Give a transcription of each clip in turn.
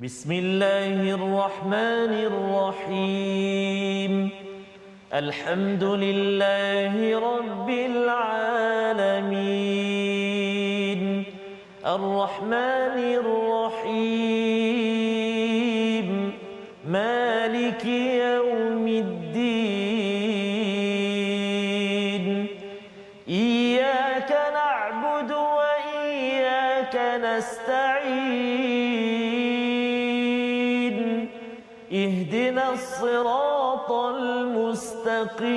Bismillahirrahmanirrahim. Alhamdulillahi rabbil alamin. Ar-Rahmanir Rahim. Maliki yaumiddin. Iyyaka na'budu wa iyyaka nasta'in. Ihdinas siratal mustaqim.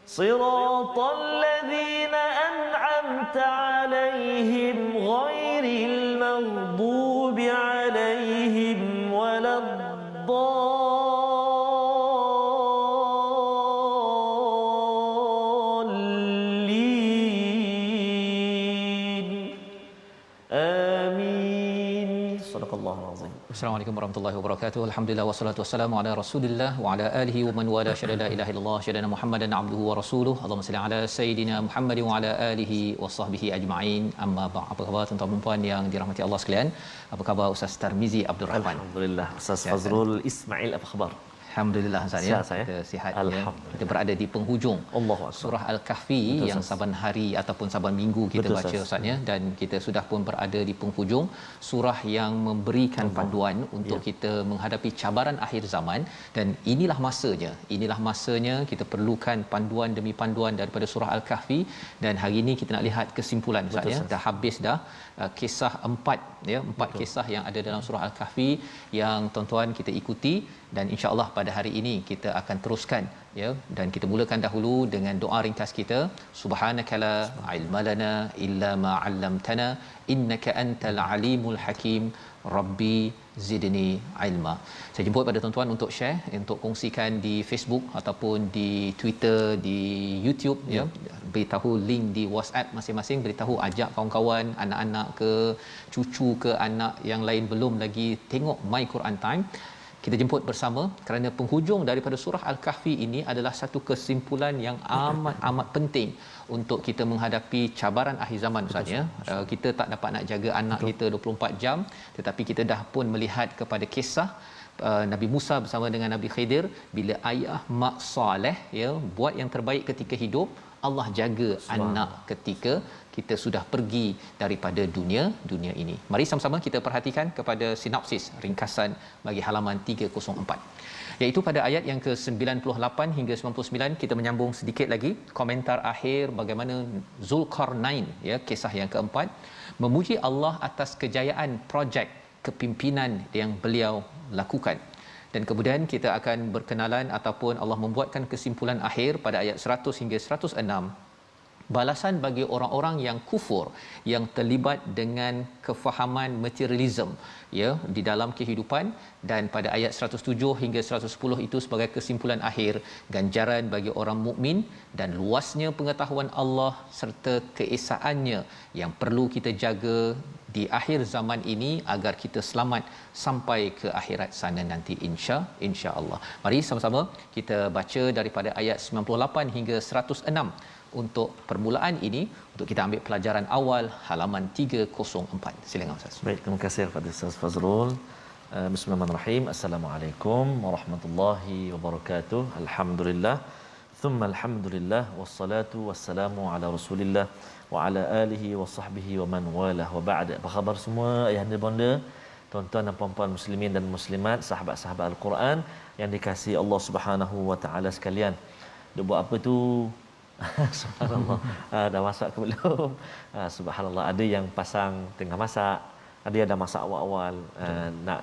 Siratal ladzina an'amta 'alaihim ghairil maghdubi 'alaihim waladdallin. Amin. Sadaqallahul azim. Assalamualaikum warahmatullahi wabarakatuh. Alhamdulillah wassalatu wassalamu ala Rasulillah wa ala alihi wa man wala syada la ilaha illallah syadana Muhammadan abduhu wa rasuluhu. Allahumma salli ala sayidina Muhammad wa ala alihi wa sahbihi ajma'in. Amma ba'd. Apa khabar tuan-tuan dan puan yang dirahmati Allah sekalian? Apa khabar Ustaz Tarmizi Abdul Rahman? Alhamdulillah. Ustaz Fazrul Ismail, apa khabar? Alhamdulillah Ustaz ya. Kita sihat ya. Kita berada di penghujung surah Al-Kahfi. Betul, yang saban hari ataupun saban minggu kita baca Ustaz ya, dan kita sudah pun berada di penghujung surah yang memberikan panduan untuk kita menghadapi cabaran akhir zaman. Dan inilah masanya kita perlukan panduan demi panduan daripada surah Al-Kahfi. Dan hari ini kita nak lihat kesimpulan Ustaz ya. Dah habis dah kisah empat kisah yang ada dalam surah Al-Kahfi yang tuan-tuan kita ikuti, dan insya-Allah pada hari ini kita akan teruskan ya. Dan kita mulakan dahulu dengan doa ringkas kita, subhanakala ilmalana illa ma 'allamtana innaka antal alimul hakim rabbi zidni ilma. Saya jemput pada tuan-tuan untuk share, untuk kongsikan di Facebook ataupun di Twitter, di YouTube ya. Beritahu link di WhatsApp masing-masing, beritahu, ajak kawan-kawan, anak-anak ke cucu ke anak yang lain belum lagi tengok My Quran Time. Kita jemput bersama kerana penghujung daripada surah Al-Kahfi ini adalah satu kesimpulan yang amat penting untuk kita menghadapi cabaran akhir zaman Ustaz ya. Kita tak dapat nak jaga anak kita 24 jam, tetapi kita dah pun melihat kepada kisah Nabi Musa bersama dengan Nabi Khidir. Bila ayah mak soleh ya buat yang terbaik ketika hidup, Allah jaga anak ketika kita sudah pergi daripada dunia ini. Mari sama-sama kita perhatikan kepada sinopsis ringkasan bagi halaman 304, iaitu pada ayat yang ke-98 hingga 99. Kita menyambung sedikit lagi komentar akhir bagaimana Zulkarnain ya, kisah yang keempat, memuji Allah atas kejayaan projek kepimpinan yang beliau lakukan. Dan kemudian kita akan berkenalan ataupun Allah membuatkan kesimpulan akhir pada ayat 100 hingga 106, balasan bagi orang-orang yang kufur, yang terlibat dengan kefahaman materialism ya di dalam kehidupan. Dan pada ayat 107 hingga 110 itu sebagai kesimpulan akhir, ganjaran bagi orang mukmin dan luasnya pengetahuan Allah serta keesaannya yang perlu kita jaga di akhir zaman ini agar kita selamat sampai ke akhirat sana nanti insya-Allah. Mari sama-sama kita baca daripada ayat 98 hingga 106 untuk permulaan ini, untuk kita ambil pelajaran awal halaman 304. Silakan Ustaz. Baik, terima kasih kepada Ustaz Fazrul. Bismillahirrahmanirrahim. Assalamualaikum warahmatullahi wabarakatuh. Alhamdulillah. Thumma alhamdulillah wassalatu wassalamu ala Rasulillah wa ala alihi wa sahbihi wa man walah wa ba'd. Apa khabar semua ayahanda bonda, tuan-tuan dan puan-puan muslimin dan muslimat, sahabat-sahabat Al-Quran yang dikasihi Allah Subhanahu wa taala sekalian. Dia buat apa tu? Subhanallah. Dah masak ke belum? Subhanallah, ada yang pasang tengah masak, ada yang dah masak awal-awal,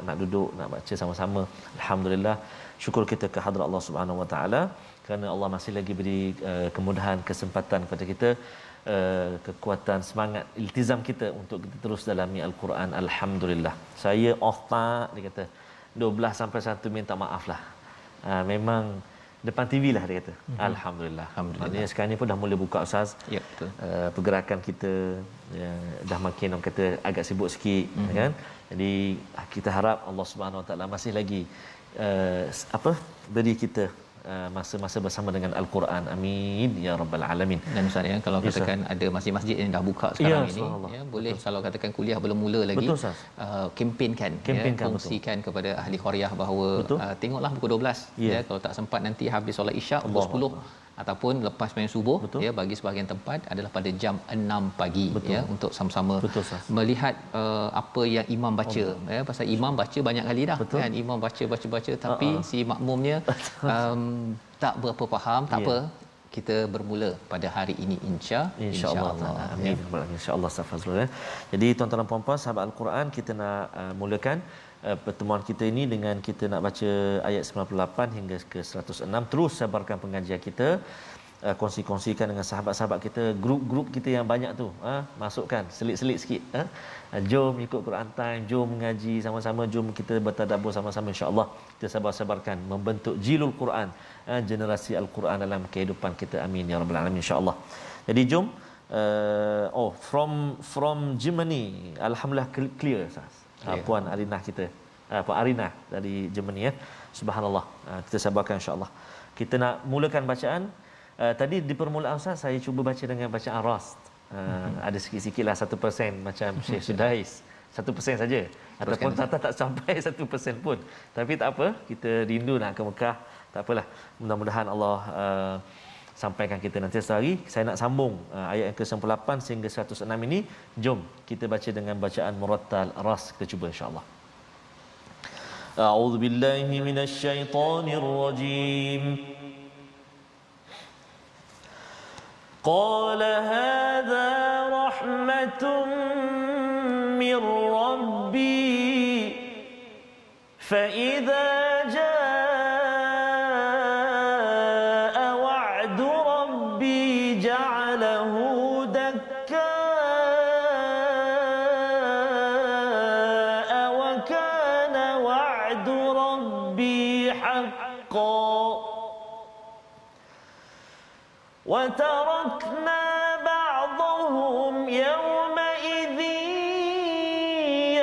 nak duduk nak baca sama-sama. Alhamdulillah, syukur kita ke hadrat Allah Subhanahu wa taala kerana Allah masih lagi beri kemudahan, kesempatan kepada kita, kekuatan, semangat, iltizam kita untuk kita terus dalami Al-Quran. Alhamdulillah. Saya off tak, dia kata 12 sampai 1 minta maaf lah. Memang depan TV lah dia kata. Alhamdulillah. Maknanya sekarang ni pun dah mula buka Ustaz. Ya, betul. Pergerakan kita ya, dah makin orang kata agak sibuk sikit kan. Jadi kita harap Allah Subhanahu Wa Taala masih lagi beri kita masa-masa bersama dengan Al-Quran. Amin ya rabbal alamin. Dan Ustaz ya, kalau katakan ada masjid-masjid yang dah buka sekarang ini ya, boleh betul. Kalau katakan kuliah belum mula lagi, kempenkan kongsikan betul. Kepada ahli qaryah bahawa tengoklah pukul 12 ya, kalau tak sempat nanti habis solat Isyak pukul 10 ataupun lepas sembahyang subuh ya, bagi sebahagian tempat adalah pada jam 6 pagi ya, untuk sama-sama melihat apa yang imam baca ya, pasal imam baca banyak kali dah kan, imam baca tapi si makmumnya tak berapa faham, tak apa, kita bermula pada hari ini insya-Allah. Amin. Insya-Allah Ustaz Fazrul ya. Jadi tuan-tuan dan puan-puan sahabat Al-Quran, kita nak mulakan pertemuan kita ini dengan kita nak baca ayat 98 hingga ke 106. Terus sebarkan pengajian kita, kongsi-kongsikan dengan sahabat-sahabat kita, grup-grup kita yang banyak tu, masukkan selit-selit sikit, jom ikut Quran Time, jom mengaji sama-sama, jom kita bertadabbur sama-sama, insya-Allah kita sebar-sebarkan membentuk jilul Quran, generasi Al-Quran dalam kehidupan kita. Amin ya rabbal alamin, insya-Allah. Jadi jom from Germany, alhamdulillah clear Ustaz. Puan Arinah kita, Puan Arinah dari Germany ya. Subhanallah. Kita sabarkan insya-Allah. Kita nak mulakan bacaan. Tadi di permulaan Ustaz saya cuba baca dengan bacaan Rast. Ada sikit-sikitlah 1% macam Syekh Sudais. 1% saja. Ataupun tak sampai 1% pun. Tapi tak apa, kita rindu nak ke Mekah. Tak apalah. Mudah-mudahan Allah sampaikan kita nanti sehari. Saya nak sambung ayat yang ke-98 sehingga 106 ini. Jom kita baca dengan bacaan murattal Ras. Kita cuba insya-Allah. A'udzu billahi minasyaitonir rajim. Qala hadza rahmatun min rabbi fa idza وتركنا بعضهم يومئذ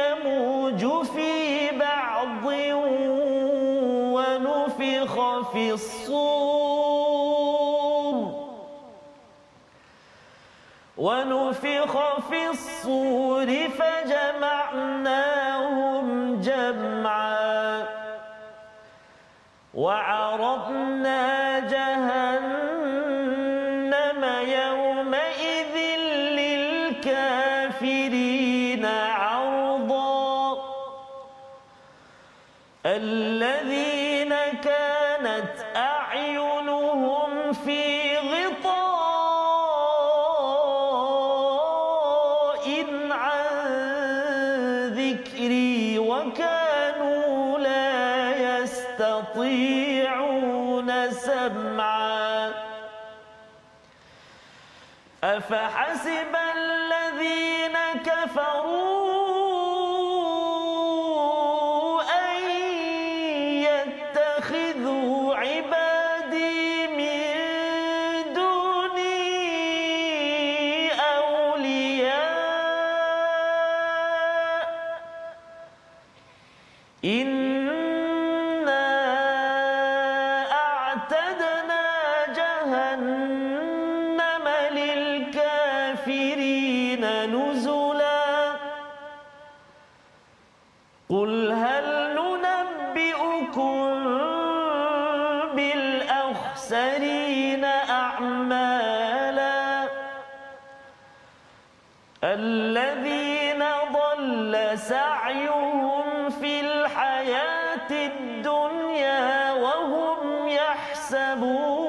يموج في بعض ونفخ في الصور فجمعناهم جمعا وعرضنا جهنم يومئذ للكافرين عرضا الذين كانت أعينهم في غطاء عن ذكري وكانوا لا يستطيعون سمعا أفحسب الذين كفروا أن يتخذوا عبادي من دوني أولياء إنا أعتدنا جهنم للكافرين نزلا قل هل ننبئكم بالأخسرين أعمالا الذين ضل سعيهم في الحياة الدنيا وهم يحسبون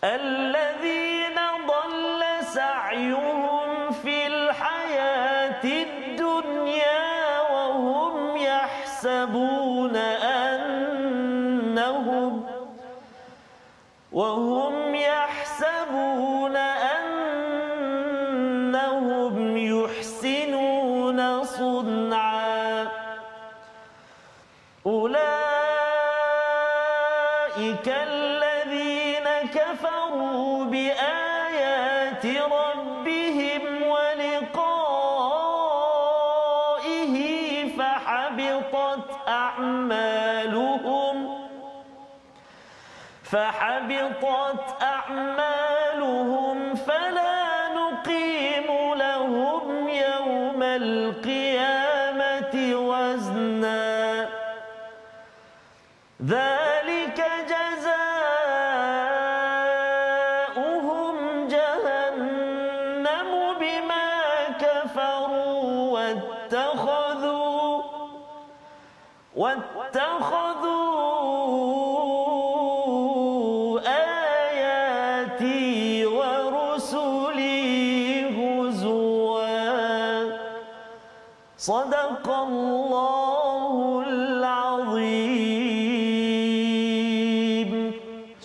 الذين ضل سعيهم في الحياة الدنيا وهم يحسبون أنهم يحسنون صنعا أولئك الذين كفروا بآيات ربهم ولقائه فحبطت أعمالهم فحبطت أعمالهم فلا نقيم لهم يوم القيامة وزنا ذلك جزاؤهم جهنم بما كفروا واتخذوا آياتي ورسلي هزوا صدق الله العظيم.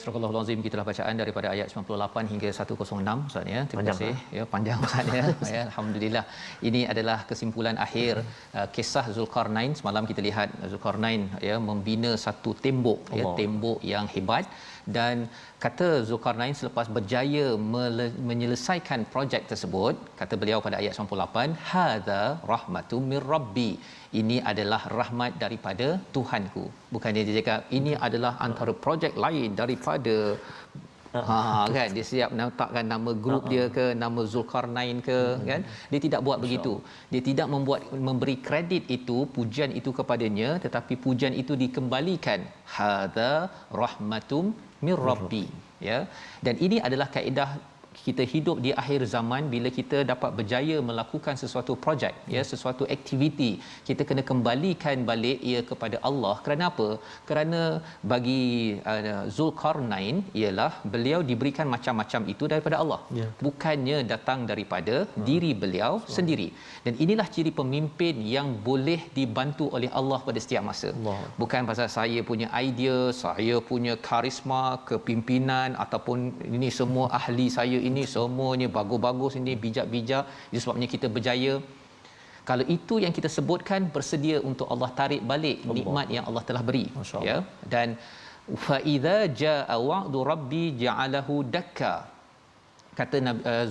Surah Al-Azim, gitulah bacaan daripada ayat 98 hingga 106 Ustaz ya. Terima kasih ya, panjang Ustaz ya. Ya, alhamdulillah. Ini adalah kesimpulan akhir kisah Zulkarnain. Semalam kita lihat Zulkarnain ya membina satu tembok ya, tembok yang hebat, dan kata Zulkarnain selepas berjaya menyelesaikan projek tersebut, kata beliau pada ayat 98, hadza rahmatum mir rabbi, ini adalah rahmat daripada Tuhanku. Bukannya dia cakap ini adalah antara projek lain daripada kan dia siap letakkan nama grup dia ke, nama Zulkarnain ke, kan dia tidak buat begitu. Dia tidak memberi kredit itu, pujian itu kepadanya, tetapi pujian itu dikembalikan hadza rahmatum mir rabbi ya. Dan ini adalah kaedah kita hidup di akhir zaman. Bila kita dapat berjaya melakukan sesuatu projek ya, sesuatu aktiviti, kita kena kembalikan balik ia kepada Allah. Kerana apa? Kerana bagi Zulkarnain ialah beliau diberikan macam-macam itu daripada Allah, bukannya datang daripada diri beliau sendiri. Dan inilah ciri pemimpin yang boleh dibantu oleh Allah pada setiap masa. Bukan pasal saya punya idea, saya punya karisma kepimpinan, ataupun ini semua ahli saya ini semuanya bagus-bagus, ini bijak-bijak, sebabnya kita berjaya. Kalau itu yang kita sebutkan, bersedia untuk Allah tarik balik nikmat yang Allah telah beri ya. Dan fa idza jaa wa'du rabbi ja'alahu dakka, kata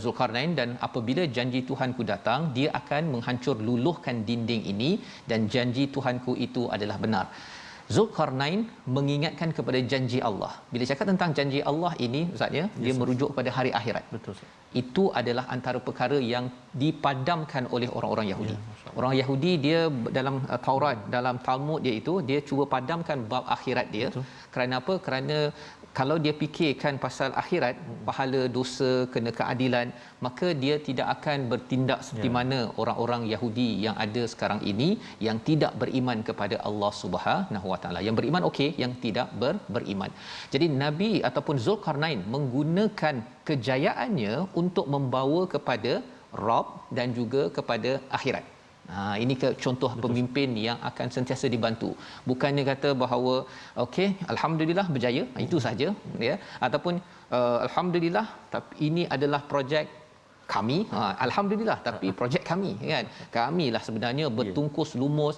Zulkarnain, dan apabila janji Tuhanku datang, dia akan menghancur luluhkan dinding ini, dan janji Tuhanku itu adalah benar. Zulkarnain mengingatkan kepada janji Allah. Bila cakap tentang janji Allah ini Ustaz ya, dia merujuk kepada hari akhirat. Betul. Itu adalah antara perkara yang dipadamkan oleh orang-orang Yahudi. Orang Yahudi dia dalam Taurat, dalam Talmud dia itu, dia cuba padamkan bab akhirat dia. Betul. Kerana apa? Kerana kalau dia fikirkan pasal akhirat, pahala, dosa, kena keadilan, maka dia tidak akan bertindak seperti mana orang-orang Yahudi yang ada sekarang ini, yang tidak beriman kepada Allah Subhanahu Wa Taala. Yang beriman okey, yang tidak beriman. Jadi Nabi ataupun Zulkarnain menggunakan kejayaannya untuk membawa kepada Rabb dan juga kepada akhirat. Ini contoh pemimpin yang akan sentiasa dibantu. Bukannya kata bahawa okey, alhamdulillah berjaya, itu saja ya, ataupun alhamdulillah tapi ini adalah projek kami, alhamdulillah tapi projek kami, kan kamilah sebenarnya bertungkus lumus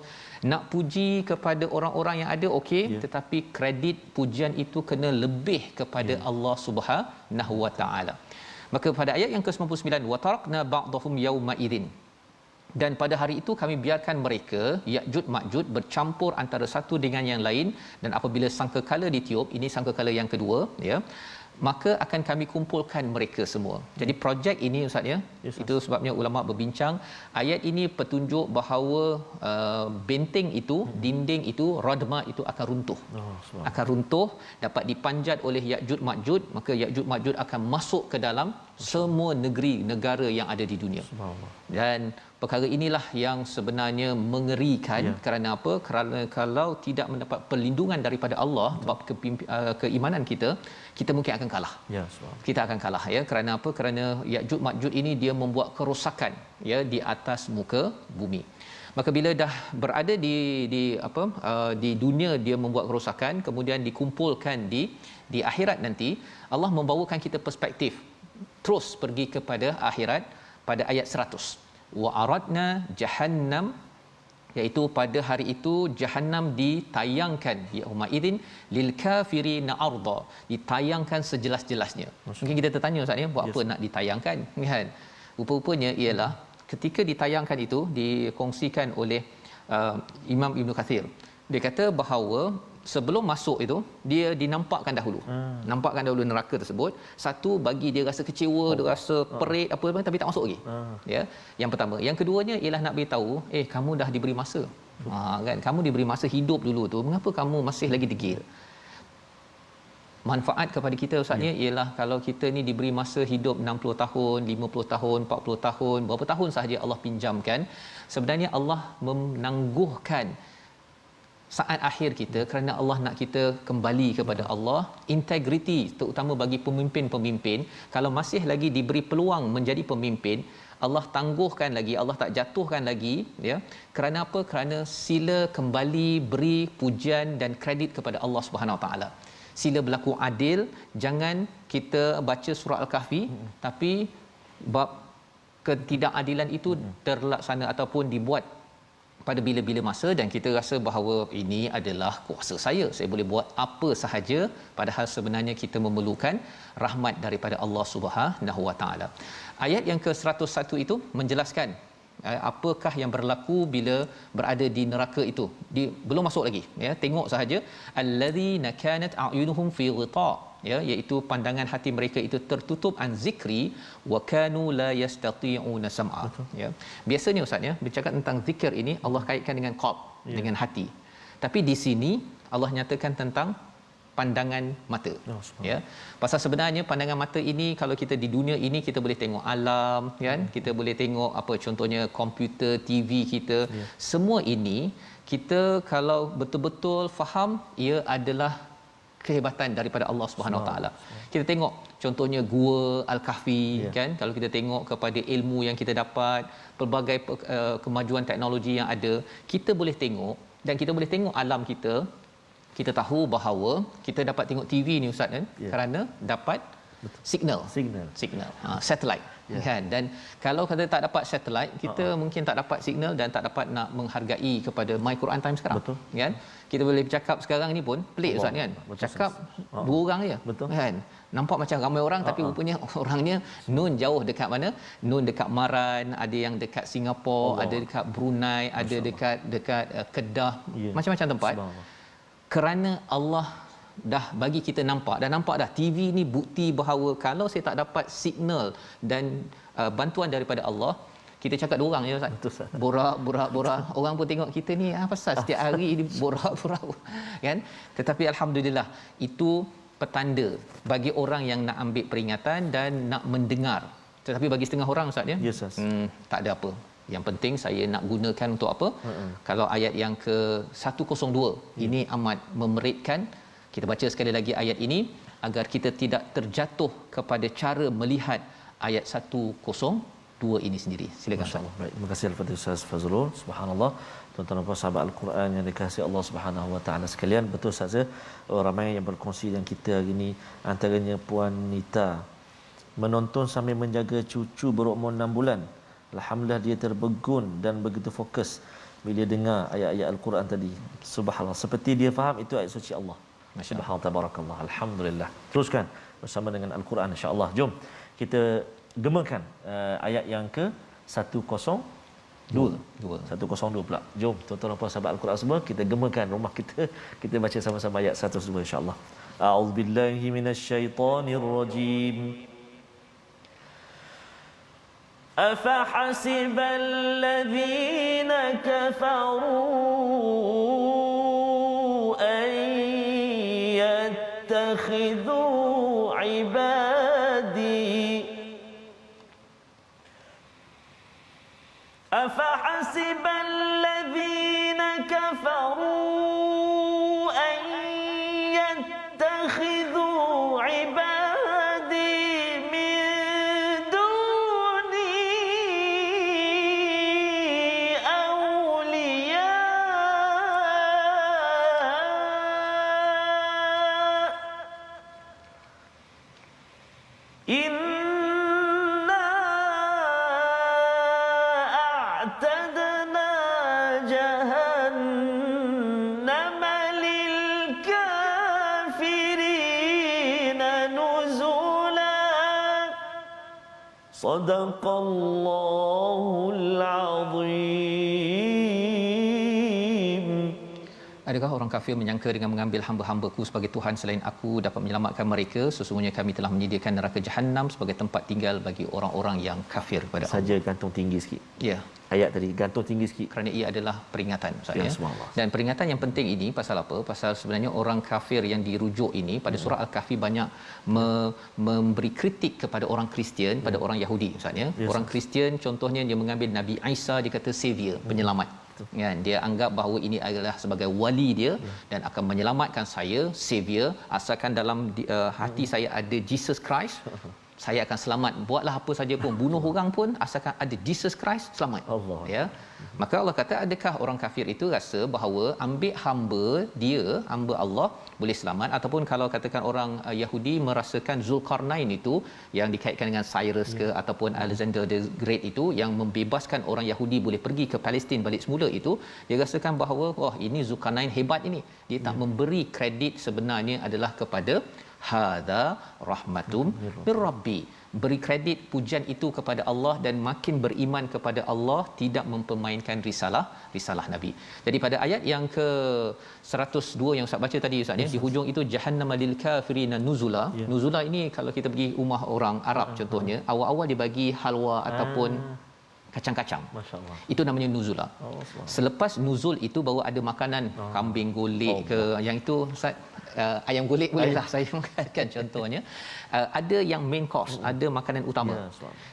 nak puji kepada orang-orang yang ada, okey, tetapi kredit pujian itu kena lebih kepada Allah Subhanahu Wa Taala. Maka pada ayat yang ke-99, wa tarakna ba'dahum yauma idzin, dan pada hari itu kami biarkan mereka Ya'juj Ma'juj bercampur antara satu dengan yang lain, dan apabila sangkakala ditiup, ini sangkakala yang kedua ya, maka akan kami kumpulkan mereka semua. Jadi projek ini Ustaz ya, itu sebabnya ulama berbincang ayat ini petunjuk bahawa benteng itu, dinding itu, radma itu akan runtuh. Akan runtuh, dapat dipanjat oleh Ya'juj Ma'juj, maka Ya'juj Ma'juj akan masuk ke dalam semua negara yang ada di dunia. Dan perkara inilah yang sebenarnya mengerikan. Kerana apa? Kerana kalau tidak mendapat perlindungan daripada Allah bab keimanan kita mungkin akan kalah. Kita akan kalah ya. Kerana apa? Kerana Ya'juj Ma'juj ini dia membuat kerosakan ya di atas muka bumi. Maka bila dah berada di dunia dia membuat kerosakan, kemudian dikumpulkan di akhirat nanti, Allah membawakan kita perspektif terus pergi kepada akhirat pada ayat 100. Wa aradna jahannam, iaitu pada hari itu Jahannam ditayangkan yauma idzin lil kafirina arda, ditayangkan sejelas-jelasnya. Mungkin kita tertanya Ustaz ya, buat apa nak ditayangkan kan? Rupa-rupanya ialah ketika ditayangkan itu dikongsikan oleh Imam Ibn Kathir. Dia kata bahawa sebelum masuk itu dia dinampakkan dahulu. Nampakkan dahulu neraka tersebut. Satu, bagi dia rasa kecewa, dia rasa perit apa tapi tak masuk lagi. Ya. Yang pertama. Yang keduanya ialah nak beritahu, kamu dah diberi masa. Kan, kamu diberi masa hidup dulu tu, mengapa kamu masih lagi degil? Manfaat kepada kita ustaznya ialah kalau kita ni diberi masa hidup 60 tahun, 50 tahun, 40 tahun, berapa tahun sahaja Allah pinjamkan, sebenarnya Allah menangguhkan saat akhir kita kerana Allah nak kita kembali kepada Allah. Integriti terutama bagi pemimpin-pemimpin, kalau masih lagi diberi peluang menjadi pemimpin, Allah tangguhkan lagi, Allah tak jatuhkan lagi, ya. Kerana apa? Kerana sila kembali beri pujian dan kredit kepada Allah Subhanahu Wa Taala. Sila berlaku adil, jangan kita baca surah Al-Kahfi tapi bab ketidakadilan itu terlaksana ataupun dibuat pada bila-bila masa dan kita rasa bahawa ini adalah kuasa saya boleh buat apa sahaja, padahal sebenarnya kita memerlukan rahmat daripada Allah Subhanahu Wa Taala. Ayat yang ke-101 itu menjelaskan apakah yang berlaku bila berada di neraka itu. Belum masuk lagi, ya, tengok sahaja allazina kanat a'yunuhum fi ghita, ya, iaitu pandangan hati mereka itu tertutup an zikri wa kanu la yastati'una sam'a. Ya, biasanya ustaz, ya, bercakap tentang zikir ini Allah kaitkan dengan qalb, dengan hati, tapi di sini Allah nyatakan tentang pandangan mata. Ya, pasal sebenarnya pandangan mata ini, kalau kita di dunia ini kita boleh tengok alam, kan, kita boleh tengok apa contohnya komputer, TV kita, semua ini kita kalau betul-betul faham ia adalah kehebatan daripada Allah Subhanahu Wa Taala. Kita tengok contohnya gua Al-Kahfi, kan, kalau kita tengok kepada ilmu yang kita dapat, pelbagai kemajuan teknologi yang ada, kita boleh tengok dan kita boleh tengok alam kita. Kita tahu bahawa kita dapat tengok TV ni ustaz, kan, kerana dapat signal satellite, kan. Dan kalau kita tak dapat satellite, kita mungkin tak dapat signal dan tak dapat nak menghargai kepada My Quran Time sekarang. Kan, kita boleh bercakap sekarang ni pun pelik ustaz, kan, cakap dua orang je, kan, nampak macam ramai orang tapi rupanya orangnya nun jauh dekat mana, nun dekat Maran, ada yang dekat Singapura, ada dekat Brunei, ada dekat Kedah, macam-macam tempat. Kerana Allah dah bagi kita nampak, dah nampak dah TV ni bukti bahawa kalau saya tak dapat signal dan bantuan daripada Allah, kita cakap dua orang je ustaz, borak, orang pun tengok kita ni pasal setiap hari ni borak, kan. Tetapi alhamdulillah itu petanda bagi orang yang nak ambil peringatan dan nak mendengar. Tetapi bagi setengah orang ustaz, ya, tak ada apa, yang penting saya nak gunakan untuk apa. Kalau ayat yang ke-102 ini amat memeritkan. Kita baca sekali lagi ayat ini agar kita tidak terjatuh kepada cara melihat ayat 102 ini sendiri. Silakan Ustaz. Baik, terima kasih kepada Ustaz Fazrul. Subhanallah, tuan-tuan dan puan sahabat Al-Quran yang dikasihi Allah Subhanahu Wa Taala sekalian, betul saja ramai yang berkongsi dengan kita hari ini, antaranya Puan Nita menonton sambil menjaga cucu berumur 6 bulan. Alhamdulillah dia terbegun dan begitu fokus bila dengar ayat-ayat Al-Quran tadi. Subhanallah, seperti dia faham itu ayat suci Allah. Subhanallah, tabarakallah, alhamdulillah. Teruskan bersama dengan Al-Quran insya-Allah. Jom kita gemakan ayat yang ke 102. 102 pula. Jom tuan-tuan dan puan sahabat Al-Quran semua, kita gemakan rumah kita, kita baca sama-sama ayat 102 insya-Allah. A'udzubillahi minasyaitonirrajim. أفحسب الذين كفروا أن يتخذوا عبادي أفحسب الذين كفروا أن يتخذوا عبادي إنا أعتدنا جهنم للكافرين نزلا صدق الله العظيم. Adakah orang kafir menyangka dengan mengambil hamba-hambaku sebagai Tuhan selain aku dapat menyelamatkan mereka? Sesungguhnya kami telah menyediakan neraka Jahannam sebagai tempat tinggal bagi orang-orang yang kafir kepada Allah. Saja gantung tinggi sikit. Ya. Ayat tadi gantung tinggi sikit kerana ia adalah peringatan ya, dan peringatan yang penting ini pasal apa? Pasal sebenarnya orang kafir yang dirujuk ini pada surah Al-Kahfi banyak memberi kritik kepada orang Kristian, pada orang Yahudi maksudnya. Orang Kristian contohnya dia mengambil Nabi Isa, dia kata savior, penyelamat. Kan, dia anggap bahawa ini adalah sebagai wali dia dan akan menyelamatkan saya, savior, asalkan dalam hati saya ada Jesus Christ, saya akan selamat. Buatlah apa saja pun, bunuh orang pun, asalkan ada Jesus Christ, selamat. Allah. Ya. Maka Allah kata, adakah orang kafir itu rasa bahawa ambil hamba dia, hamba Allah boleh selamat? Ataupun kalau katakan orang Yahudi merasakan Zulkarnain itu yang dikaitkan dengan Cyrus ke ataupun Alexander the Great itu yang membebaskan orang Yahudi boleh pergi ke Palestin balik semula itu, dia rasakan bahawa wah, ini Zulkarnain hebat ini. Dia tak memberi kredit sebenarnya adalah kepada hadza rahmatum mir rabbi, beri kredit pujian itu kepada Allah dan makin beriman kepada Allah, tidak mempermainkan risalah Nabi. Jadi pada ayat yang ke 102 yang Ustaz baca tadi Ustaz ya, di hujung itu jahannam lil kafirina nuzula. Nuzula ini kalau kita pergi rumah orang Arab contohnya, awal-awal dia bagi halwa ataupun kacang-kacang. Masya-Allah. Itu namanya nuzula. Selepas nuzul itu baru ada makanan kambing golek ke yang itu Ustaz, ayam golek bolehlah saya makan contohnya. Ada yang main course, ada makanan utama.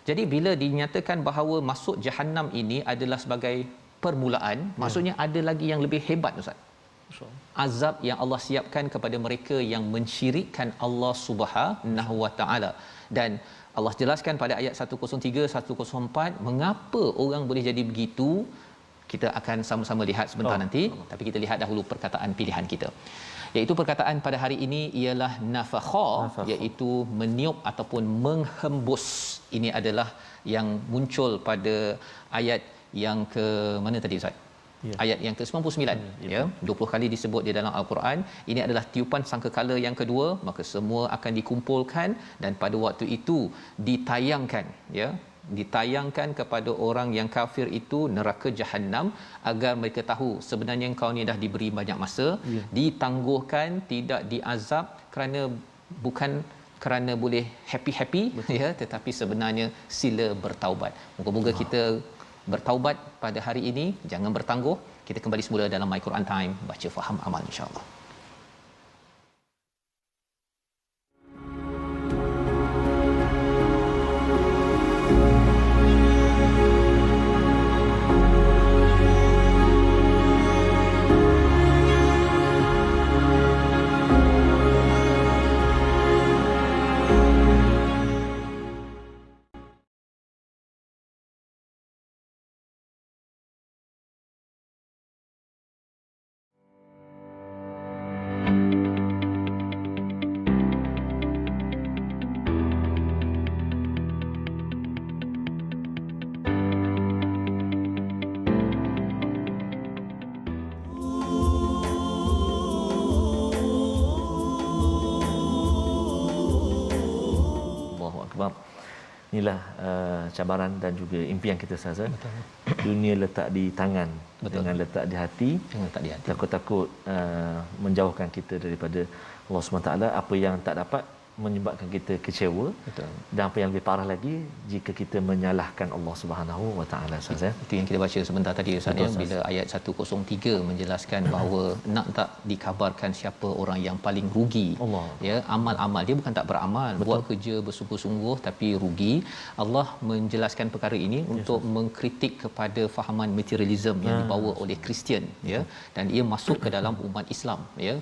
Jadi bila dinyatakan bahawa masuk Jahannam ini adalah sebagai permulaan, maksudnya ada lagi yang lebih hebat Ustaz. Azab yang Allah siapkan kepada mereka yang mensyirikkan Allah Subhanahu Wa Taala. Dan Allah jelaskan pada ayat 103 104 mengapa orang boleh jadi begitu. Kita akan sama-sama lihat sebentar nanti, tapi kita lihat dahulu perkataan pilihan kita. Iaitu perkataan pada hari ini ialah nafakha, iaitu meniup ataupun menghembus. Ini adalah yang muncul pada ayat yang ke mana tadi Ustaz? Ayat yang ke-99 ya, 20 kali disebut di dalam Al-Quran. Ini adalah tiupan sangkakala yang kedua, maka semua akan dikumpulkan dan pada waktu itu ditayangkan kepada orang yang kafir itu neraka Jahannam, agar mereka tahu sebenarnya engkau ni dah diberi banyak masa, ditangguhkan, tidak diazab bukan kerana boleh happy ya, tetapi sebenarnya sila bertaubat. Moga-moga kita bertaubat pada hari ini, jangan bertangguh. Kita kembali semula dalam My Quran Time, baca faham amal insya-Allah. Inilah cabaran dan juga impian kita sahaja. Dunia letak di tangan, dengan letak di hati. Takut-takut menjauhkan kita daripada Allah SWT. Apa yang tak dapat menyebabkan kita kecewa. Dan apa yang lebih parah lagi, jika kita menyalahkan Allah Subhanahu Wa Taala sahaja. Itu yang kita baca sebentar tadi Ustaz ya, bila ayat 103 menjelaskan bahawa nak tak dikabarkan siapa orang yang paling rugi. Ya, amal-amal dia bukan tak beramal, buat kerja bersungguh-sungguh tapi rugi. Allah menjelaskan perkara ini untuk mengkritik kepada fahaman materialism yang dibawa oleh Kristian ya, dan ia masuk ke dalam umat Islam ya,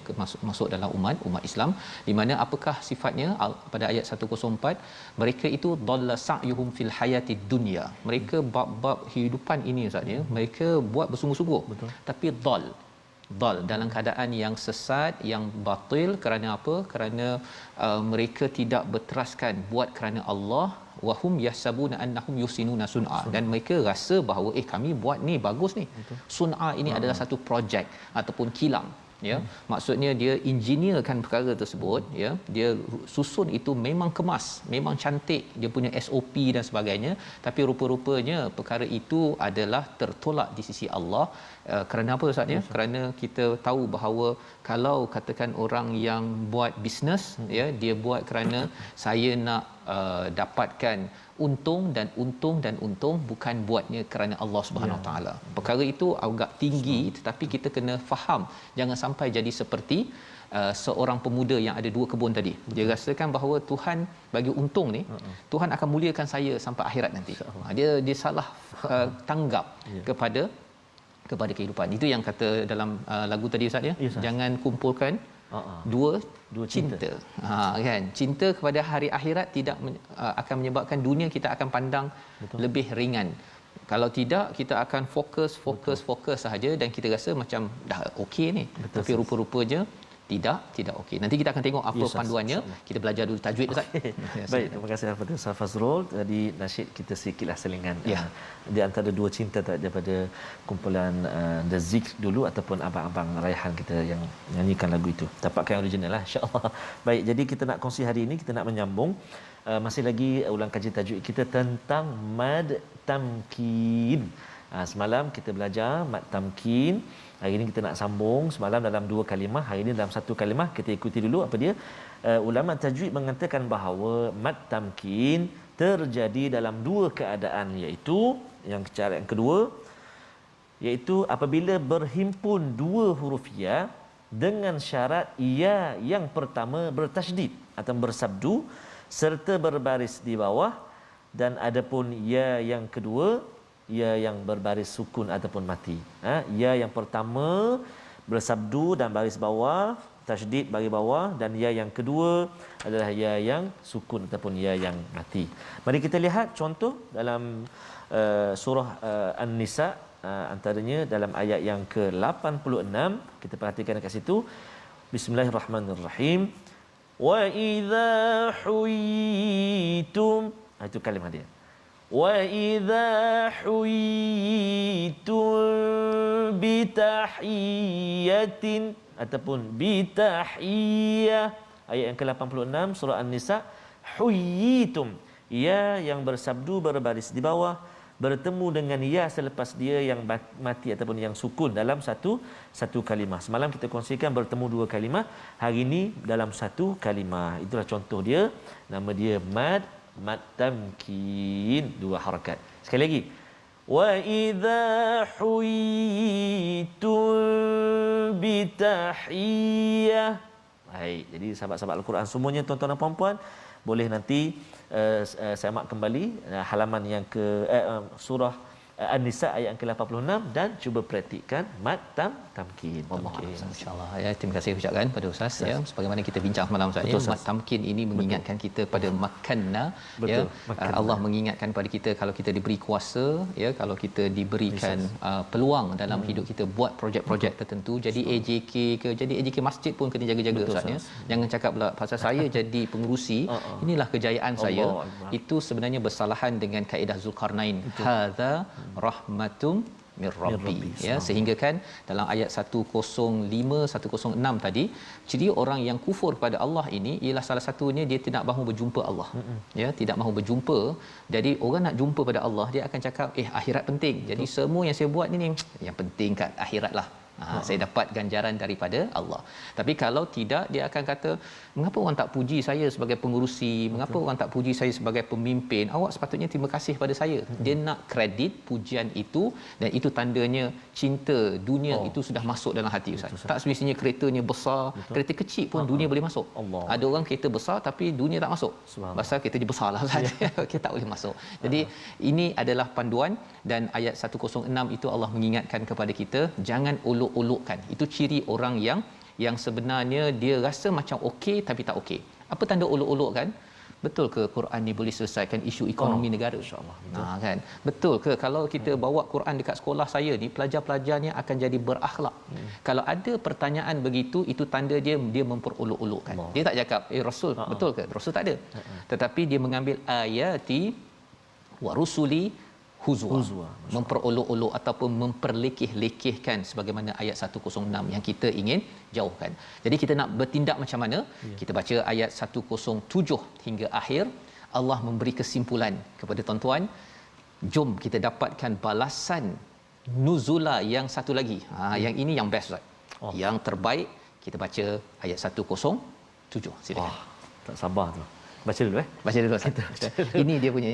masuk dalam umat Islam, di mana apakah sifatnya pada ayat 104, mereka itu dalla sa'yuhum fil hayatid dunya, mereka bab kehidupan ini Ustaz ya, mereka buat bersungguh-sungguh tapi dal dalam keadaan yang sesat, yang batil. Kerana apa? Kerana mereka tidak berteraskan buat kerana Allah. Wahum yahsabuna annahum yusinuna sun'a, dan mereka rasa bahawa kami buat ni bagus ni. Sun'a ini adalah satu projek ataupun kilang ya. Maksudnya dia engineerkan perkara tersebut, ya. Dia susun itu memang kemas, memang cantik, dia punya SOP dan sebagainya, tapi rupa-rupanya perkara itu adalah tertolak di sisi Allah. Kerana apa Ustaz ya? Kerana kita tahu bahawa kalau katakan orang yang buat bisnes, ya, dia buat kerana saya nak dapatkan untung dan untung, bukan buatnya kerana Allah Subhanahu taala. Perkara itu agak tinggi, tetapi kita kena faham jangan sampai jadi seperti seorang pemuda yang ada 2 kebun tadi. Dia rasakan bahawa Tuhan bagi untung ni, Tuhan akan muliakan saya sampai akhirat nanti. Dia salah tanggap kepada kehidupan. Itu yang kata dalam lagu tadi Ustaz ya. Jangan kumpulkan dua cinta. Kan, cinta kepada hari akhirat tidak akan menyebabkan dunia kita akan pandang lebih ringan. Kalau tidak, kita akan fokus sahaja dan kita rasa macam dah okey ni. Tapi rupa-rupanya tidak okey. Nanti kita akan tengok apa panduannya. Kita belajar dulu tajwid Ustaz. Baik, terima kasih kepada Ustaz Fazrul. Tadi nasyid kita sikitlah selingan di antara 2 cinta daripada kumpulan The Zik dulu ataupun abang-abang Raihan kita yang nyanyikan lagu itu. Dapatkan yang original lah insya-Allah. Baik, jadi kita nak kongsi hari ini, kita nak menyambung masih lagi ulang kaji tajwid kita tentang mad tamkin. Semalam kita belajar mad tamkin. Hari ini kita nak sambung. Semalam dalam 2 kalimah, hari ini dalam 1 kalimah. Kita ikuti dulu apa dia. Ulama tajwid mengatakan bahawa mad tamkin terjadi dalam 2 keadaan, iaitu cara yang kedua, iaitu apabila berhimpun 2 huruf ya dengan syarat ya yang pertama bertasydid atau bersabdu serta berbaris di bawah, dan adapun ya yang kedua ya yang berbaris sukun ataupun mati. Ya yang pertama bersabdu dan baris bawah, tasydid bagi bawah, dan ya yang kedua adalah ya yang sukun ataupun ya yang mati. Mari kita lihat contoh dalam surah An-Nisa, antaranya dalam ayat yang ke-86. Kita perhatikan dekat situ. Bismillahirrahmanirrahim. Wa idza huyitum, itu kalimah dia. Wa idza huyitum bitahiyatin ataupun bitahiyyah, ayat yang ke-86 surah An-Nisa. Huyitum, ya yang bersabdu berbaris di bawah bertemu dengan ya selepas dia yang mati ataupun yang sukun dalam satu kalimah. Semalam kita kongsikan bertemu 2 kalimah, hari ini dalam 1 kalimah. Itulah contoh dia, nama dia mad tamkin, 2 harakat. Sekali lagi, wa idza huyitum bitahiyyah. Baik, jadi sahabat-sahabat Al-Quran semuanya, tuan-tuan dan puan-puan, boleh nanti semak kembali halaman yang ke surah An-Nisa ayat yang ke-86 dan cuba praktikkan mad tamkin. Okey, insya-Allah ya. Terima kasih ucapkan pada Ustaz ya. Sebagaimana kita bincang malam Ustaz ya, mad tamkin ini mengingatkan kita pada makanna ya. Allah mengingatkan pada kita kalau kita diberi kuasa ya, kalau kita diberikan peluang dalam hidup kita buat projek-projek tertentu, jadi AJK ke jadi AJK masjid pun kena jaga-jaga Ustaz ya. Jangan cakap pula pasal saya jadi pengurusi, inilah kejayaan saya. Itu sebenarnya bersalahan dengan kaedah Zulkarnain. Hadza rahmatum mir rabbi ya, sehingga kan dalam ayat 105 106 tadi, ciri orang yang kufur kepada Allah ini ialah salah satunya dia tidak mahu berjumpa Allah. Ya, tidak mahu berjumpa. Jadi orang nak jumpa pada Allah, dia akan cakap akhirat penting. Jadi semua yang saya buat ni yang penting kat akhiratlah. Saya dapat ganjaran daripada Allah. Tapi kalau tidak, dia akan kata, mengapa orang tak puji saya sebagai pengurusi, mengapa orang tak puji saya sebagai pemimpin, awak sepatutnya terima kasih pada saya. Dia nak kredit pujian itu, dan itu tandanya cinta dunia itu sudah masuk dalam hati Ustaz. Tak semestinya keretanya besar, kereta kecil pun dunia boleh masuk. Ada orang kereta besar tapi dunia tak masuk. Pasal kereta dia besar lah Ustaz. Kita tak boleh masuk. Jadi ini adalah panduan, dan ayat 106 itu Allah mengingatkan kepada kita jangan olok-olokkan. Itu ciri orang yang sebenarnya dia rasa macam okey tapi tak okey. Apa tanda olok-olokkan? Betul ke Quran ni boleh selesaikan isu ekonomi negara? InsyaAllah. Kan? Betul ke kalau kita bawa Quran dekat sekolah saya ni, pelajar-pelajarnya akan jadi berakhlak? Kalau ada pertanyaan begitu, itu tanda dia memperolok-olokkan. Dia tak cakap Rasul, betul ke? Rasul tak ada. Tetapi dia mengambil ayati wa rusuli huzwa. Memperolok-olok ataupun memperlekeh-lekehkan sebagaimana ayat 106 yang kita ingin jauhkan. Jadi kita nak bertindak macam mana? Kita baca ayat 107 hingga akhir. Allah memberi kesimpulan kepada tuan-tuan, jom kita dapatkan balasan nuzula yang satu lagi. Yang ini yang best, Ustaz. Yang terbaik kita baca ayat 107. Silakan. Tak sabar tu. Baca dulu Baca dulu. Ini dia punya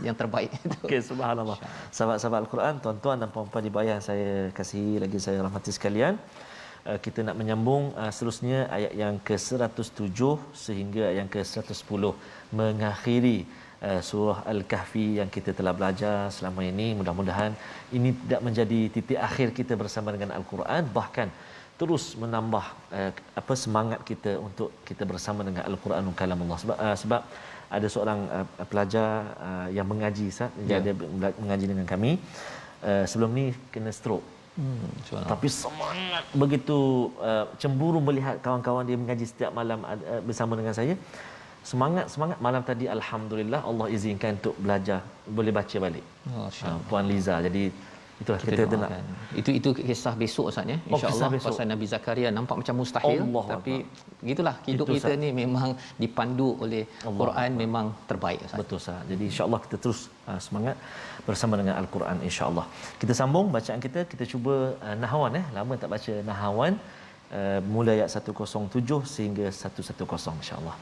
yang terbaik. Okey, subhanallah. Sahabat-sahabat Al-Quran, tuan-tuan dan puan-puan di bayang saya kasihi lagi saya rahmati sekalian. Kita nak menyambung seterusnya ayat yang ke-107 sehingga ayat yang ke-110 mengakhiri surah Al-Kahfi yang kita telah belajar selama ini. Mudah-mudahan ini tidak menjadi titik akhir kita bersama dengan Al-Quran, bahkan terus menambah semangat kita untuk kita bersama dengan Al-Quranul Kalamullah. Sebab ada seorang pelajar yang mengaji, dia mengaji dengan kami, sebelum ni kena stroke. Tapi semangat begitu, cemburu melihat kawan-kawan dia mengaji setiap malam bersama dengan saya. Semangat malam tadi alhamdulillah Allah izinkan untuk belajar, boleh baca balik. Puan Liza. Jadi itulah kita nak itu kisah besok, Ustaz ya, insya-Allah. Pasal Nabi Zakaria nampak macam mustahil, tapi gitulah hidup kita ni memang dipandu oleh Quran, memang terbaik, Ustaz. Betul, Ustaz. Jadi insya-Allah kita terus semangat bersama dengan Al-Quran insya-Allah. Kita sambung bacaan kita cuba Nahwan lama tak baca Nahwan, mulai ayat 107 sehingga 110 insya-Allah.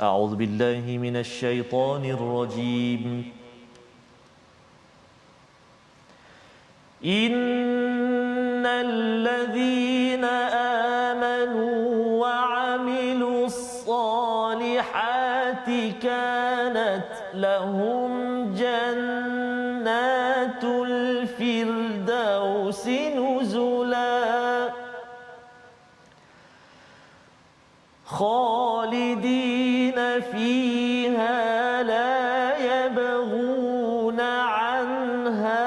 A'udzubillahi minasyaitonirrajim. Innal ladzina amanu wa 'amilus salihati kanat lahum jannatul firdausi nuzula khalidina fiha la yabghuna 'anha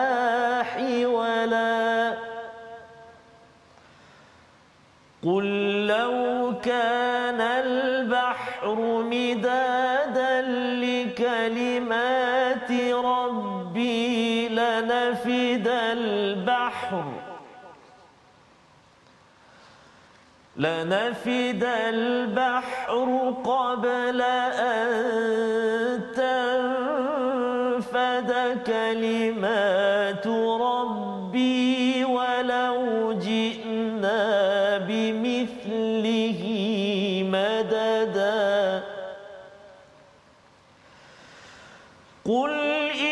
قل لو كان البحر مدادا لكلمات ربي لنفد البحر قبل أن تنفد كلمات ربي ولو جئنا بمثله مددا قل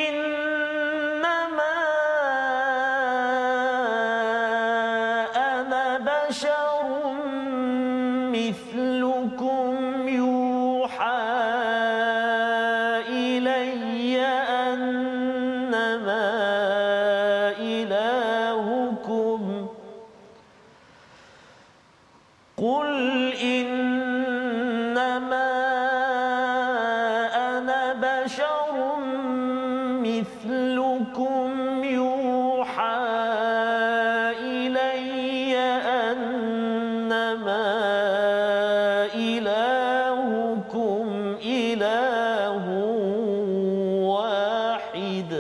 إنما أنا بشر مثلكم يوحى إلي أنما إلهكم قل إنما أنا بشر مثلكم يوحى إلي أنما إلهكم إله واحد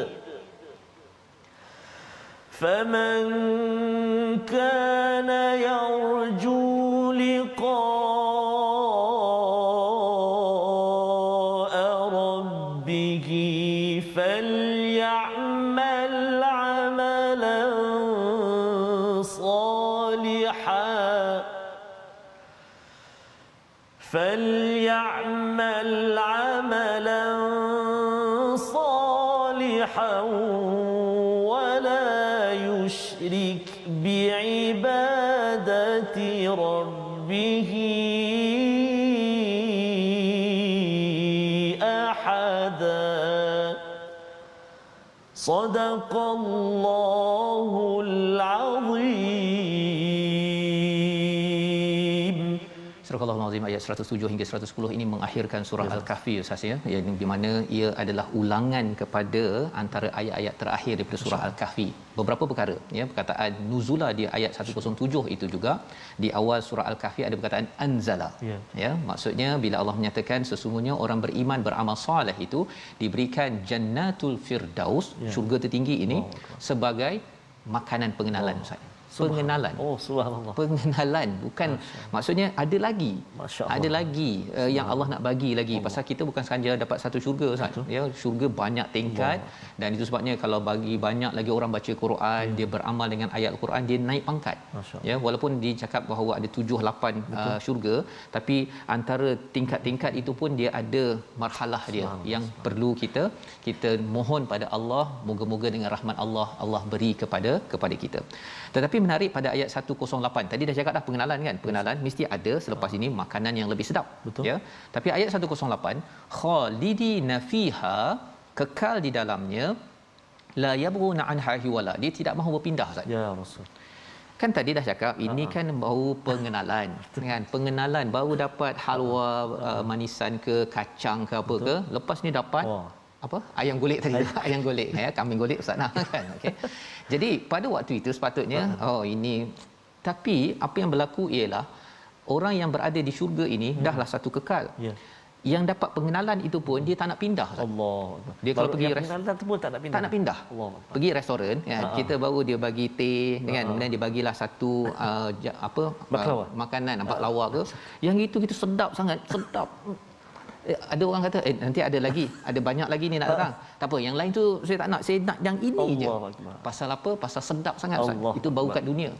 فمن كان يرجو لقاء ربه فليعمل عملا صالحا ولا يشرك بعبادة ربه أحدا صدق الله العظيم Surah Al-Azim ayat 107 hingga 110 ini mengakhirkan surah Al-Kahfi Ustaz ya, yang di mana ia adalah ulangan kepada antara ayat-ayat terakhir daripada surah Al-Kahfi. Beberapa perkara ya, perkataan nuzula di ayat 107 itu juga di awal surah Al-Kahfi ada perkataan anzala. Ya, maksudnya bila Allah menyatakan sesungguhnya orang beriman beramal soleh itu diberikan jannatul firdaus, syurga tertinggi ini sebagai makanan pengenalan Ustaz. Pengenalan. Subhanallah. Pengenalan bukan maksudnya ada lagi. Ada lagi yang Allah nak bagi lagi. Pasal kita bukan sahaja dapat satu syurga Ustaz. Ya, syurga banyak tingkat dan itu sebabnya kalau bagi banyak lagi orang baca Quran, dia beramal dengan ayat Al-Quran, dia naik pangkat. Ya, walaupun dicakap bahawa ada 7 8 syurga, tapi antara tingkat-tingkat itu pun dia ada marhalah dia yang perlu kita mohon pada Allah, moga-moga dengan rahmat Allah beri kepada kita. Tetapi menarik pada ayat 108 tadi dah cakap dah pengenalan kan, pengenalan mesti ada selepas ini makanan yang lebih sedap. Betul. Ya, tapi ayat 108 khalidina fiha, kekal di dalamnya, la yabghuna anha hiwala, dia tidak mahu berpindah Ustaz. Ya Rasul. Kan tadi dah cakap ini kan baru pengenalan kan, pengenalan baru dapat halwa manisan ke kacang ke apa ke, lepas ni dapat apa ayam golek tadi ayam golek ya, kambing golek Ustaz nah kan. Okey, jadi pada waktu itu sepatutnya ini, tapi apa yang berlaku ialah orang yang berada di syurga ini dahlah satu kekal. Yang dapat pengenalan itu pun dia tak nak pindah Ustaz. Allah. Dia kalau pergi pengenalan tu pun tak nak pindah. Tak nak pindah. Allah. Pergi restoran kan, kita baru dia bagi teh kan, kemudian dia bagilah satu makanan baklava ke. Yang itu kita sedap sangat, sedap. Ada orang kata nanti ada lagi, ada banyak lagi ni nak datang. Tak apa, yang lain tu saya tak nak, saya nak yang ini je. Pasal apa? Pasal sedap sangat Ustaz. Itu baru kat dunia.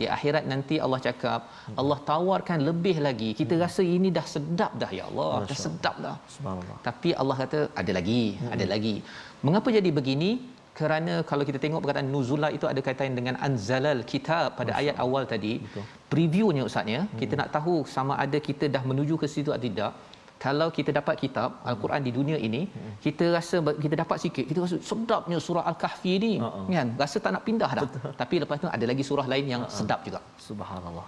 Di akhirat nanti Allah cakap, Allah tawarkan lebih lagi. Kita rasa ini dah sedap dah ya Allah, dah sedap dah. Subhanallah. Tapi Allah kata ada lagi, ada lagi. Mengapa jadi begini? Kerana kalau kita tengok perkataan nuzula itu ada kaitan dengan anzalal kitab pada ayat awal tadi. Previewnya Ustaznya, kita nak tahu sama ada kita dah menuju ke situ atau tidak. Kalau kita dapat kitab Al-Quran di dunia ini, kita rasa kita dapat sikit, kita rasa sedapnya surah Al-Kahfi ni kan, rasa tak nak pindah dah. Tapi lepas tu ada lagi surah lain yang sedap juga. Subhanallah.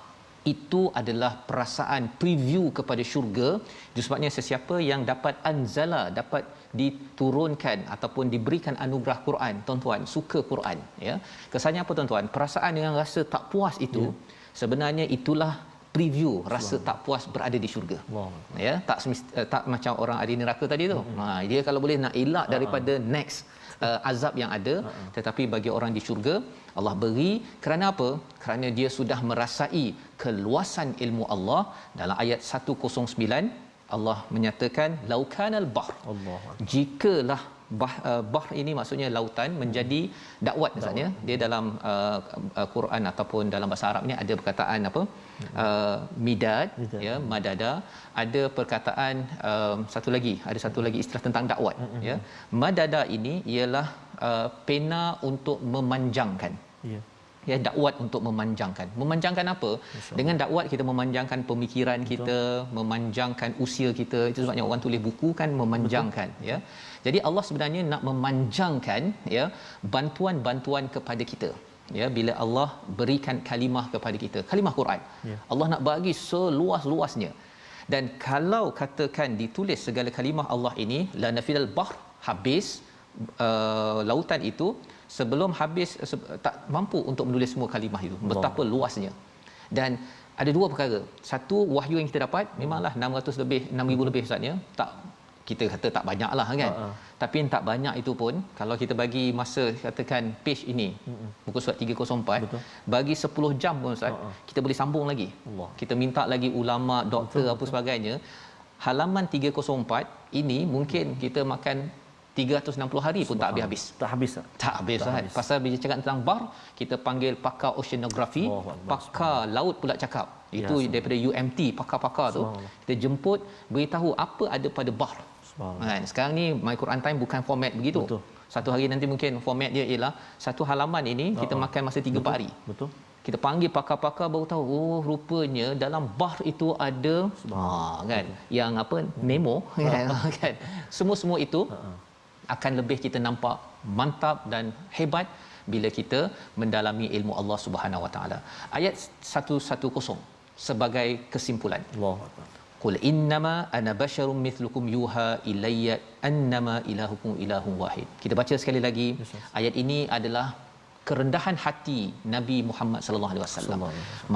Itu adalah perasaan preview kepada syurga. Itu sebabnya sesiapa yang dapat anzala, dapat diturunkan ataupun diberikan anugerah Quran, tuan-tuan suka Quran ya. Kesannya apa tuan-tuan? Perasaan yang rasa tak puas itu sebenarnya itulah preview rasa tak puas berada di syurga. Ya, tak macam orang ahli neraka tadi tu. Dia kalau boleh nak elak daripada next azab yang ada, tetapi bagi orang di syurga Allah beri kerana apa? Kerana dia sudah merasai keluasan ilmu Allah. Dalam ayat 109 Allah menyatakan laukanal bahr. Jikalah bahr ini maksudnya lautan menjadi dakwat maksudnya. Dia dalam Quran ataupun dalam bahasa Arab ni ada perkataan apa? Midad ya, madada. Ada perkataan satu lagi istilah tentang dakwat ya. Madada ini ialah pena untuk memanjangkan. Ya, dakwat untuk memanjangkan. Memanjangkan apa? Dengan dakwat kita memanjangkan pemikiran kita, memanjangkan usia kita. Itu sebabnya orang tulis buku kan memanjangkan ya. Jadi Allah sebenarnya nak memanjangkan ya bantuan-bantuan kepada kita. Ya, bila Allah berikan kalimah kepada kita, kalimah Quran. Allah nak bagi seluas-luasnya. Dan kalau katakan ditulis segala kalimah Allah ini la nafidal bahr, habis lautan itu, sebelum habis tak mampu untuk menulis semua kalimah itu, betapa luasnya. Dan ada dua perkara. Satu, wahyu yang kita dapat memanglah 600 lebih, 6000 lebih Ustaznya, tak kita kata tak banyaklah kan. Tapi yang tak banyak itu pun kalau kita bagi masa katakan page ini muka surat 304 bagi 10 jam pun Ustaz, kita boleh sambung lagi. Kita minta lagi ulama, doktor apa sebagainya. Halaman 304 ini mungkin kita makan 360 hari pun tak habis-habis. Tak habis Ustaz. Pasal bila cakap tentang bar, kita panggil pakar oceanografi, pakar laut pula cakap. Itu daripada UMT, pakar-pakar tu. Kita jemput, beritahu apa ada pada bar. Kan, sekarang ni My Quran Time bukan format begitu. Satu hari nanti mungkin format dia ialah satu halaman ini kita makan masa 3-4 hari. Kita panggil pakar-pakar baru tahu, oh rupanya dalam bahr itu ada kan yang apa Nemo kan. Semua itu akan lebih kita nampak mantap dan hebat bila kita mendalami ilmu Allah Subhanahu Wa Taala. Ayat 110 sebagai kesimpulan. Allahu akbar. Qul innama ana basyarum mithlukum yuha ilayya annama ilahukum ilahun wahid. Kita baca sekali lagi. Ayat ini adalah kerendahan hati Nabi Muhammad sallallahu alaihi wasallam.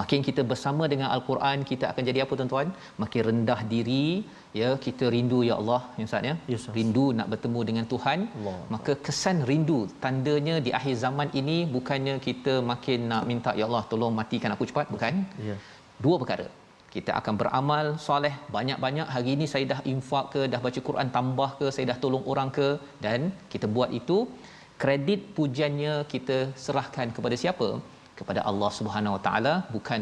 Makin kita bersama dengan al-Quran, kita akan jadi apa tuan-tuan? Makin rendah diri, ya, kita rindu ya Allah, ya Ustaz ya. Rindu nak bertemu dengan Tuhan. Maka kesan rindu tandanya di akhir zaman ini bukannya kita makin nak minta ya Allah tolong matikan aku cepat, bukan. Dua perkara. Kita akan beramal soleh banyak-banyak. Hari ini saya dah infak ke, dah baca Quran tambah ke, saya dah tolong orang ke, dan kita buat itu, kredit pujiannya kita serahkan kepada siapa? Kepada Allah Subhanahu Wa Taala, bukan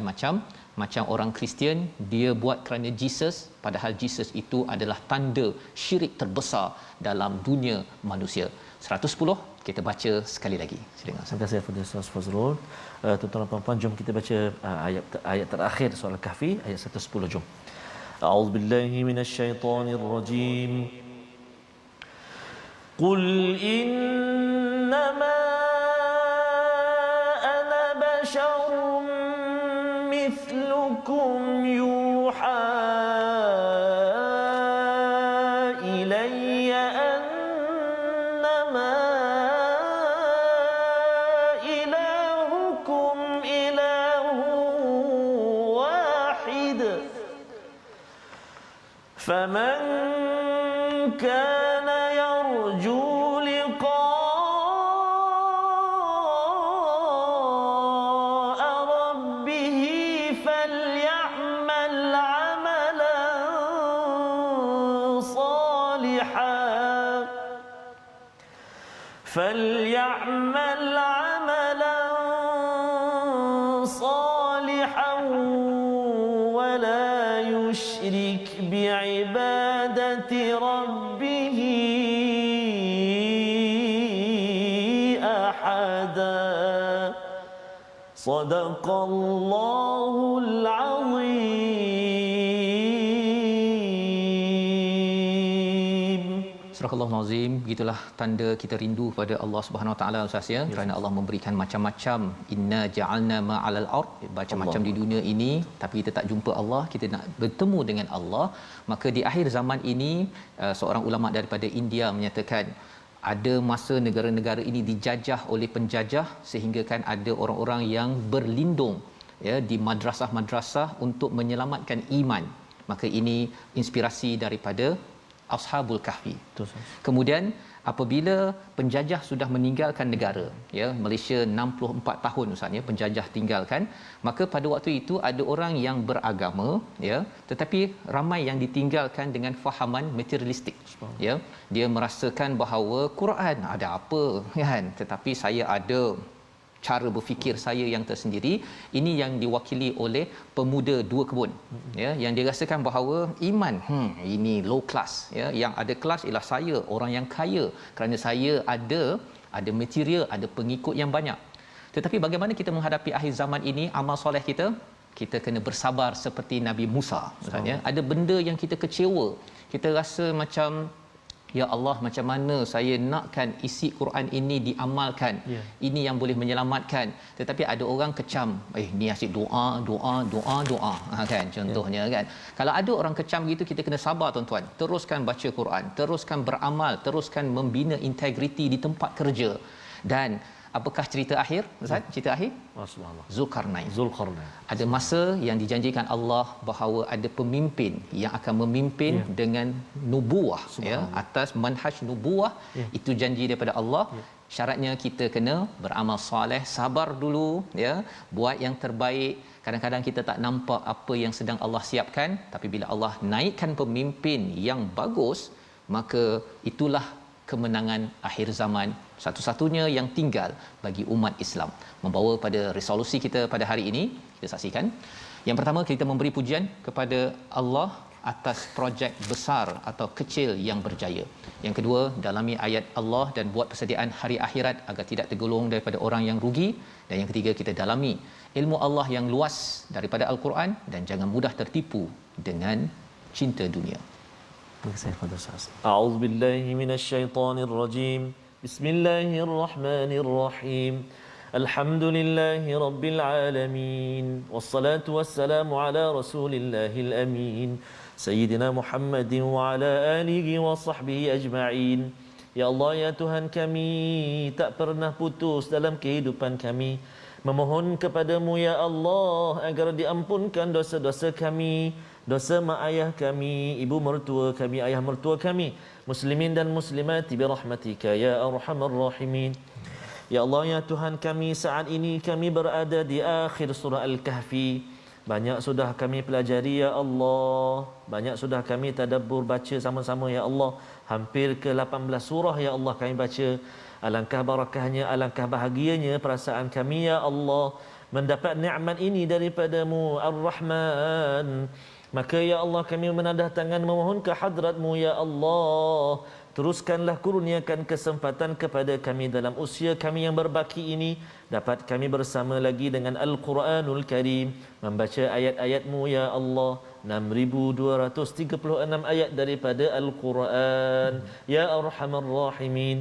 macam orang Kristian, dia buat kerana Jesus, padahal Jesus itu adalah tanda syirik terbesar dalam dunia manusia. 110 kita baca sekali lagi. Silakan. Terima kasih kepada Ustaz Fazrul. Tuan-tuan dan puan-puan, jom kita baca ayat terakhir surah Al-Kahfi, ayat 110. Jom. A'udzubillahi minasyaitonirrajim. Qul innama ana basyarum mithlukum yuha ilayya annama ilahukum ilahun wahid faman kana yarju liqa'a rabbih falyamal 'amalan salihan wa la yushrik bi'ibadati rabbih ahada. Sadaqallahul azim. Surah Al-Azim, begitulah tanda kita rindu pada Allah Subhanahu Wa Taala Ustaz ya, kerana Allah memberikan macam-macam. Inna ja'alna ma'alal ard, macam-macam di dunia ini, tapi kita tak jumpa Allah, kita nak bertemu dengan Allah. Maka di akhir zaman ini, seorang ulama daripada India menyatakan ada masa negara-negara ini dijajah oleh penjajah, sehingga kan ada orang-orang yang berlindung ya di madrasah-madrasah untuk menyelamatkan iman. Maka ini inspirasi daripada Ashabul Kahfi. Kemudian apabila penjajah sudah meninggalkan negara, ya, Malaysia 64 tahun Ustaz ya penjajah tinggalkan, maka pada waktu itu ada orang yang beragama, ya, tetapi ramai yang ditinggalkan dengan fahaman materialistik, ya. Dia merasakan bahawa Quran ada apa kan, tetapi saya ada cara berfikir saya yang tersendiri. Ini yang diwakili oleh pemuda dua kebun, ya, yang dirasakan bahawa iman ini low class, ya, yang ada kelas ialah saya, orang yang kaya, kerana saya ada material, ada pengikut yang banyak. Tetapi bagaimana kita menghadapi akhir zaman ini? Amal soleh kita kena bersabar seperti Nabi Musa misalnya. Ada benda yang kita kecewa, kita rasa macam ya Allah, macam mana saya nakkan isi Quran ini diamalkan, ini yang boleh menyelamatkan, tetapi ada orang kecam, ni asyik doa kan, contohnya kan. Kalau ada orang kecam gitu, kita kena sabar tuan-tuan, teruskan baca Quran, teruskan beramal, teruskan membina integriti di tempat kerja. Dan apakah cerita akhir Ustaz? Cerita akhir Zulkarnain. Ada masa yang dijanjikan Allah bahawa ada pemimpin yang akan memimpin dengan nubuah, ya, atas manhaj nubuah. Itu janji daripada Allah. Syaratnya kita kena beramal soleh, sabar dulu, ya, buat yang terbaik. Kadang-kadang kita tak nampak apa yang sedang Allah siapkan, tapi bila Allah naikkan pemimpin yang bagus, maka itulah kemenangan akhir zaman satu-satunya yang tinggal bagi umat Islam. Membawa pada resolusi kita pada hari ini, kita saksikan. Yang pertama, kita memberi pujian kepada Allah atas projek besar atau kecil yang berjaya. Yang kedua, dalami ayat Allah dan buat persediaan hari akhirat agar tidak tergolong daripada orang yang rugi. Dan yang ketiga, kita dalami ilmu Allah yang luas daripada Al-Quran dan jangan mudah tertipu dengan cinta dunia. A'udzubillahi minasyaitonirrajim. Bismillahirrahmanirrahim. Alhamdulillahi rabbil alamin. Wassalatu wassalamu ala Rasulillahil amin. Sayyidina Muhammadin wa ala alihi wa sahbihi ajma'in. Ya Allah, ya Tuhan kami, tak pernah putus dalam kehidupan kami memohon kepadamu ya Allah agar diampunkan dosa-dosa kami, dosa mak ayah kami, ibu mertua kami, ayah mertua kami, muslimin dan muslimat bi rahmatika ya arhamar rahimin. Ya Allah, ya Tuhan kami, saat ini kami berada di akhir surah Al-Kahfi. Banyak sudah kami pelajari ya Allah, banyak sudah kami tadabbur baca sama-sama ya Allah. Hampir ke 18 surah ya Allah kami baca. Alangkah barakahnya, alangkah bahagianya perasaan kami ya Allah mendapat nikmat ini daripadamu Ar-Rahman. Maka ya Allah kami menadah tangan memohon ke hadratmu ya Allah. Teruskanlah kurniakan kesempatan kepada kami dalam usia kami yang berbaki ini, dapat kami bersama lagi dengan Al-Quranul Karim, membaca ayat-ayatmu ya Allah. 6236 ayat daripada Al-Quran ya Arhamar Rahimin.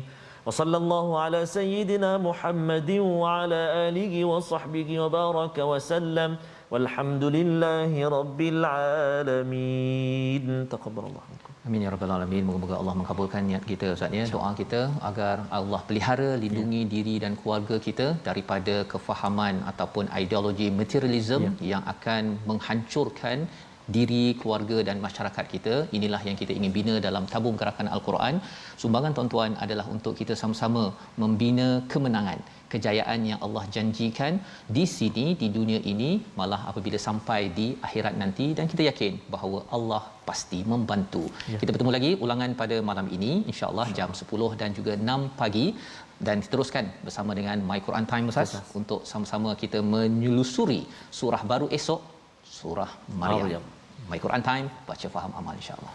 Wa sallallahu ala sayyidina Muhammadin wa ala alihi wa sahbihi wa baraka wa sallam. Walhamdulillahi rabbil alamin. Taqabbalallah. Amin ya rabbal alamin. Moga-moga Allah mengabulkan niat kita Ustaz ya, doa kita agar Allah pelihara lindungi diri dan keluarga kita daripada kefahaman ataupun ideologi materialism yang akan menghancurkan diri, keluarga dan masyarakat kita. Inilah yang kita ingin bina dalam tabung gerakan Al-Quran. Sumbangan tuan-tuan adalah untuk kita sama-sama membina kemenangan, kejayaan yang Allah janjikan di sini, di dunia ini, malah apabila sampai di akhirat nanti, dan kita yakin bahawa Allah pasti membantu. Kita bertemu lagi ulangan pada malam ini insya-Allah jam 10 dan juga 6 pagi, dan teruskan bersama dengan My Quran Time Ustaz untuk sama-sama kita menyelusuri surah baru esok, surah Maryam. My Quran Time, baca faham amal insya-Allah.